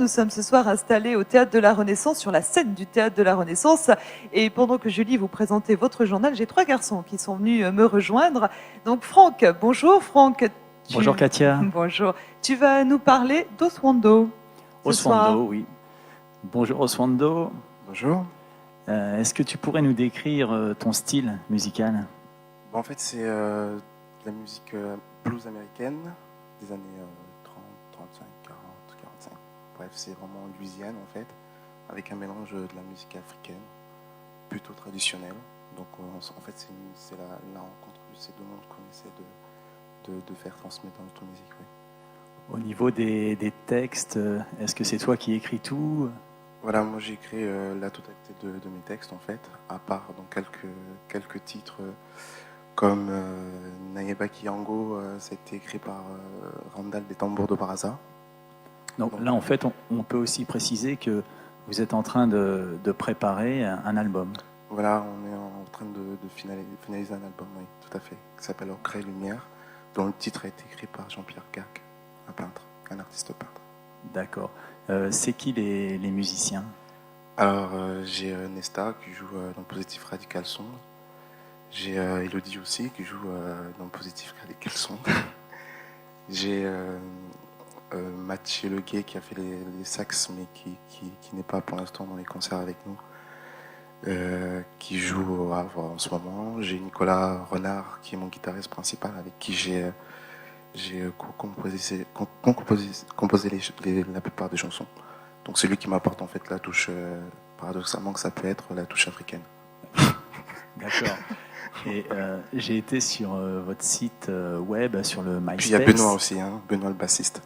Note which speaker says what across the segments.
Speaker 1: Nous sommes ce soir installés au Théâtre de la Renaissance, sur la scène du Théâtre de la Renaissance. Et pendant que Julie vous présentait votre journal, j'ai 3 garçons qui sont venus me rejoindre. Donc Franck, bonjour Franck.
Speaker 2: Bonjour Katia.
Speaker 1: Bonjour. Tu vas nous parler d'Oswando.
Speaker 2: Oswando, oui. Bonjour Oswando.
Speaker 3: Bonjour.
Speaker 2: Est-ce que tu pourrais nous décrire ton style musical?
Speaker 3: En fait, c'est de la musique blues américaine des années 30, 35, 40, 45. Bref, c'est vraiment Louisiane en fait, avec un mélange de la musique africaine, plutôt traditionnelle. Donc en fait, c'est la rencontre de ces deux mondes qu'on essaie de faire transmettre dans notre musique. Oui.
Speaker 2: Au niveau des textes, est-ce que c'est toi qui écris tout?
Speaker 3: Voilà, moi j'ai écrit la totalité de mes textes en fait, à part dans quelques titres comme Nayeba Kiyango, c'était écrit par Randall des Tambours de Baraza.
Speaker 2: Donc là en fait, on peut aussi préciser que vous êtes en train de préparer un album.
Speaker 3: Voilà, on est en train de finaliser un album, oui, tout à fait, qui s'appelle Ocre et Lumière, dont le titre a été écrit par Jean-Pierre Gac, un peintre, un artiste peintre.
Speaker 2: D'accord. C'est qui les musiciens?
Speaker 3: Alors, j'ai Nesta qui joue dans Positif Radical Son. J'ai Elodie aussi qui joue dans Positif Radical Son. J'ai Mathieu Leguet qui a fait les sax, mais qui n'est pas pour l'instant dans les concerts avec nous, qui joue au Havre en ce moment. J'ai Nicolas Renard qui est mon guitariste principal, avec qui j'ai composé la plupart des chansons. Donc c'est lui qui m'apporte en fait la touche, paradoxalement que ça peut être la touche africaine.
Speaker 2: D'accord. Et j'ai été sur votre site web, sur le MySpace.
Speaker 3: Puis il y a Benoît aussi, hein, Benoît le bassiste.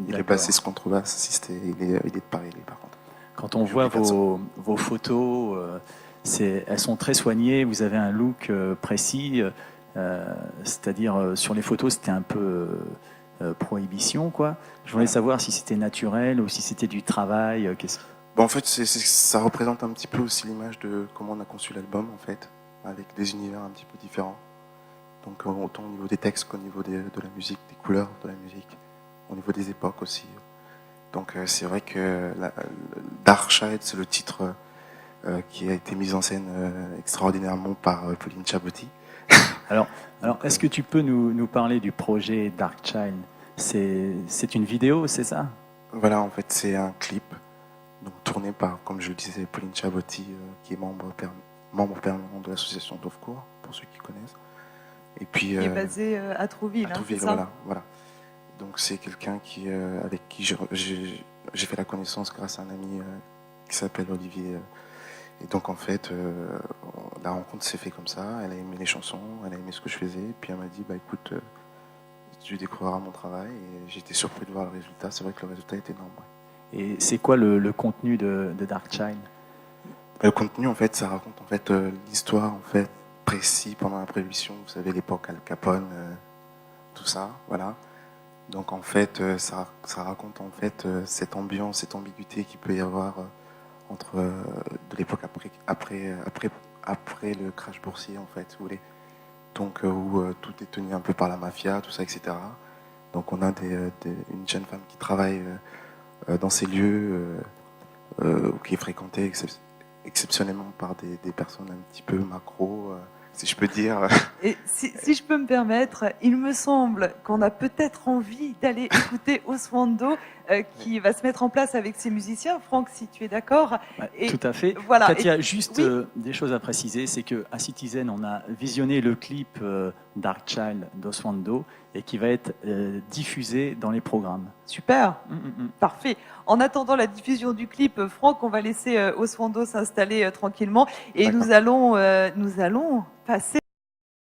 Speaker 3: Il est bassiste, contrebassiste, et il est de Paris par contre.
Speaker 2: Quand on voit vos photos, elles sont très soignées, vous avez un look précis. C'est-à-dire sur les photos c'était un peu prohibition quoi. Je voulais savoir si c'était naturel ou si c'était du travail.
Speaker 3: En fait ça représente un petit peu aussi l'image de comment on a conçu l'album en fait, avec des univers un petit peu différents. Donc autant au niveau des textes qu'au niveau de la musique, des couleurs de la musique, au niveau des époques aussi. Donc c'est vrai que Darkchild, c'est le titre qui a été mis en scène extraordinairement par Pauline Chaboty.
Speaker 2: Alors, est-ce que tu peux nous parler du projet Darkchild? C'est une vidéo, c'est ça?
Speaker 3: Voilà, en fait, c'est un clip donc, tourné par, comme je le disais, Pauline Chaboty, qui est membre permanent de l'association Dovcourt, pour ceux qui connaissent. Et puis,
Speaker 1: qui est basé à Trouville.
Speaker 3: À Trouville, voilà. Donc c'est quelqu'un avec qui j'ai fait la connaissance grâce à un ami qui s'appelle Olivier. Et donc en fait, la rencontre s'est faite comme ça. Elle a aimé les chansons, elle a aimé ce que je faisais. Puis elle m'a dit, écoute, tu découvriras mon travail. Et j'ai été surpris de voir le résultat. C'est vrai que le résultat est énorme. Ouais.
Speaker 2: Et c'est quoi le contenu de Darkchild?
Speaker 3: Le contenu, en fait, ça raconte en fait l'histoire en fait précise pendant la Prohibition. Vous savez, l'époque Al Capone, tout ça, voilà. Donc en fait, ça raconte en fait cette ambiance, cette ambiguïté qu'il peut y avoir entre de l'époque après le crash boursier en fait, vous voulez. Donc où tout est tenu un peu par la mafia, tout ça, etc. Donc on a une jeune femme qui travaille dans ces lieux qui est fréquentée exceptionnellement par des personnes un petit peu macro, si je peux dire.
Speaker 1: Et si je peux me permettre, il me semble qu'on a peut-être envie d'aller écouter Oswando qui va se mettre en place avec ses musiciens. Franck, si tu es d'accord.
Speaker 2: Tout à fait.
Speaker 1: Voilà.
Speaker 2: Katia, juste des choses à préciser, c'est qu'à Citizen, on a visionné le clip Darkchild d'Oswando et qui va être diffusé dans les programmes.
Speaker 1: Super, parfait. En attendant la diffusion du clip, Franck, on va laisser Oswando s'installer tranquillement et nous allons passer